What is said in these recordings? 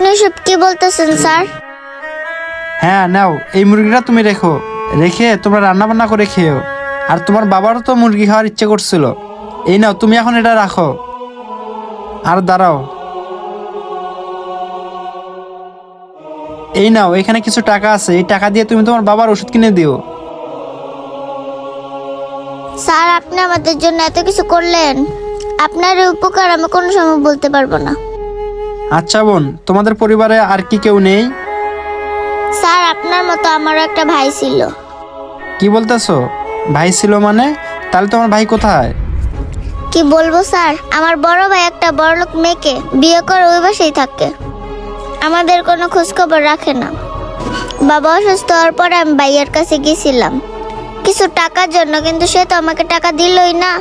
আপনি সব কি বলতেছেন স্যার? হ্যাঁ নাও, এই মুরগিটা তুমি রেখে তোমরা রান্না বান্না করে খেও। আর তোমার বাবারও তো মুরগি খাওয়ার ইচ্ছে করছিল। এই নাও, তুমি এখন এটা রাখো। আর দাঁড়াও, এই নাও, এখানে কিছু টাকা আছে, এই টাকা দিয়ে তুমি তোমার বাবার ওষুধ কিনে দিও। স্যার, আপনি আমাদের জন্য এত কিছু করলেন, আপনার এই উপকার আমি কোনো সময় বলতে পারবো না। আচ্ছা বোন, তোমাদের পরিবারে আর কি কেউ নেই? স্যার, আপনার মতো আমারও একটা ভাই ছিল। কি বলতেছো? ভাই ছিল মানে? তাহলে তোমার ভাই কোথায়? কি বলবো স্যার, আমার বড় ভাই একটা বড়লোক মেয়েকে বিয়ে করে ওই বাসায় থাকে, আমাদের কোনো খোঁজ খবর রাখে না। বাবা অসুস্থ হওয়ার পরে আমি ভাইয়ের কাছে গেছিলাম কিছু টাকার জন্য, কিন্তু সে তো আমাকে টাকা দিলই না।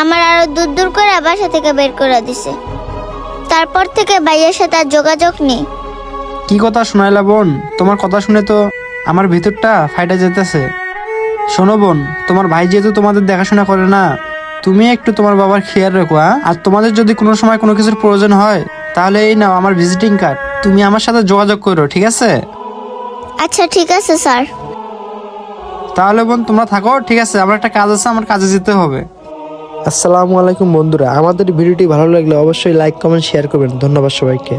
আমার আরো দূর দূর করে বাসা থেকে বের করে দিছে। তারপর থেকে ভাইয়ের সাথে আর যোগাযোগ নেই। কি কথা শোনাইলা বোন? তোমার কথা শুনে তো আমার ভিতরটা ফাইটা যেতেছে। শোনো বোন, তোমার ভাই যেহেতু তোমাদের দেখাশোনা করে না, তুমি একটু তোমার বাবার খেয়াল রেখো। আর তোমাদের যদি কোনো সময় কোনো কিছুর প্রয়োজন হয়, তাহলে এই নাও আমার ভিজিটিং কার্ড, তুমি আমার সাথে যোগাযোগ করো, ঠিক আছে? আচ্ছা ঠিক আছে স্যার। তাহলে বোন তোমরা থাকো, ঠিক আছে? আমার একটা কাজ আছে, আমার কাজে যেতে হবে। আসসালামু আলাইকুম বন্ধুরা, আমাদের ভিডিওটি ভালো লাগলে অবশ্যই লাইক কমেন্ট শেয়ার করবেন। ধন্যবাদ সবাইকে।